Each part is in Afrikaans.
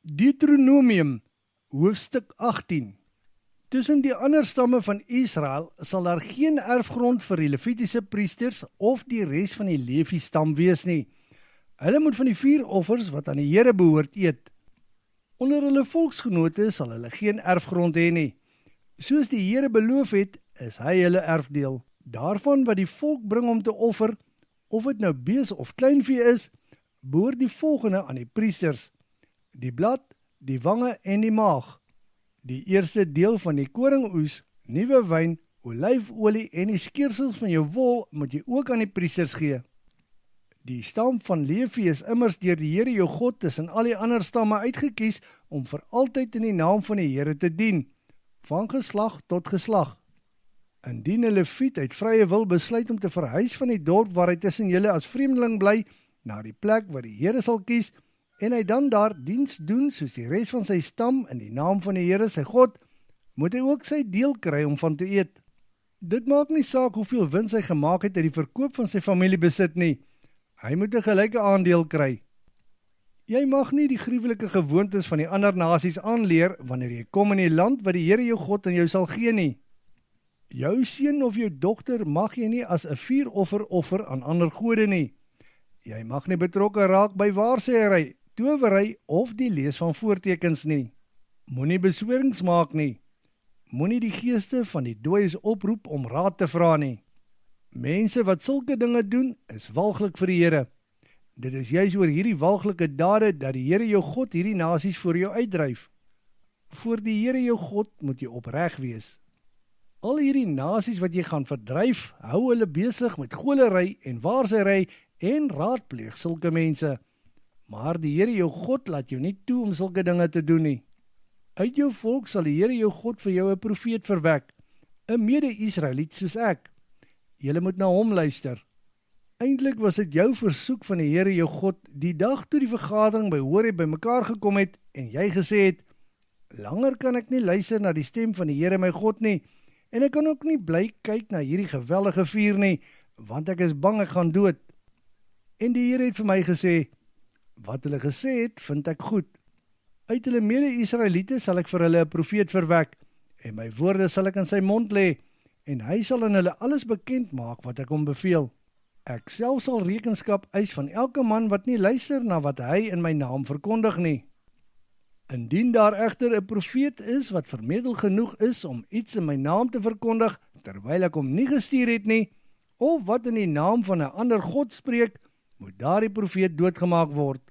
Deuteronomium, hoofstuk 18. Tussen die ander stamme van Israel sal daar geen erfgrond vir die Levitiese priesters of die res van die Levi-stam wees nie. Hulle moet van die 4 offers wat aan die Here behoort eet. Onder hulle volksgenote sal hulle geen erfgrond hê nie. Soos die Here beloof het, is hy hulle erfdeel. Daarvan wat die volk bring om te offer, of dit nou bees of kleinvee is, behoort die volgende aan die priesters: die blad, die wange en die maag. Die eerste deel van die koringoes, nuwe wyn, olyfolie en die skeersels van jou wol moet jy ook aan die priesters gee. Die stam van Levi is immers deur die Here jou God tussen al die ander stamme uitgekies om vir altyd in die naam van die Here te dien, van geslag tot geslag. Indien 'n Leviet uit vrye wil besluit om te verhuis van die dorp waar hy tussen julle as vreemdeling bly, na die plek waar die Here sal kies, en hy dan daar diens doen soos die res van sy stam in die naam van die Here sy God, moet hy ook sy deel kry om van te eet. Dit maak nie saak hoeveel wins hy gemaak het uit die verkoop van sy familiebesit nie. Hy moet 'n gelyke aandeel kry. Jy mag nie die gruwelike gewoontes van die ander nasies aanleer wanneer jy kom in die land wat die Here jou God aan jou sal gee nie. Jou seun of jou dogter mag jy nie as 'n vuuroffer offer aan ander gode nie. Jy mag nie betrokke raak by waarsêery, towery of die lees van voortekens nie. Moenie beswerings maak nie. Moenie die geeste van die dooies oproep om raad te vra nie. Mense wat sulke dinge doen, is walglik vir die Here. Dit is juis oor hierdie walglike dade dat die Here jou God hierdie nasies voor jou uitdryf. Voor die Here jou God moet jy opreg wees. Al hierdie nasies wat jy gaan verdryf, hou hulle besig met golery en waarsêery en raadpleeg sulke mense. Maar die Here jou God laat jou nie toe om sulke dinge te doen nie. Uit jou volk sal die Here jou God vir jou 'n profeet verwek, 'n mede-Israeliet soos ek. Julle moet na hom luister. Eintlik was dit jou versoek van die Here jou God die dag toe die vergadering by Horeb bymekaar gekom het en jy gesê het: langer kan ek nie luister na die stem van die Here my God nie, en ek kan ook nie bly kyk na hierdie geweldige vuur nie, want ek is bang ek gaan dood. En die Here het vir my gesê: wat hulle gesê het, vind ek goed. Uit hulle mede-Israeliete sal ek vir hulle 'n profeet verwek, en my woorde sal ek in sy mond lê, en hy sal aan hulle alles bekend maak wat ek hom beveel. Ek self sal rekenskap eis van elke man wat nie luister na wat hy in my naam verkondig nie. Indien daar egter 'n profeet is wat vermetel genoeg is om iets in my naam te verkondig, terwyl ek hom nie gestuur het nie, of wat in die naam van 'n ander God spreek, moet daardie profeet doodgemaak word.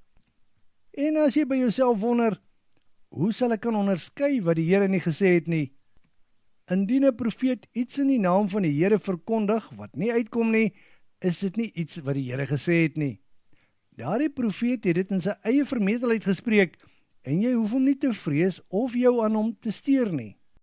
En as jy by jouself wonder, hoe sal ek kan onderskei wat die Here nie gesê het nie? Indien 'n profeet iets in die naam van die Here verkondig wat nie uitkom nie, is dit nie iets wat die Here gesê het nie. Daardie profeet het dit in sy eie vermetelheid gespreek, en jy hoef hom nie te vrees of jou aan hom te steur nie.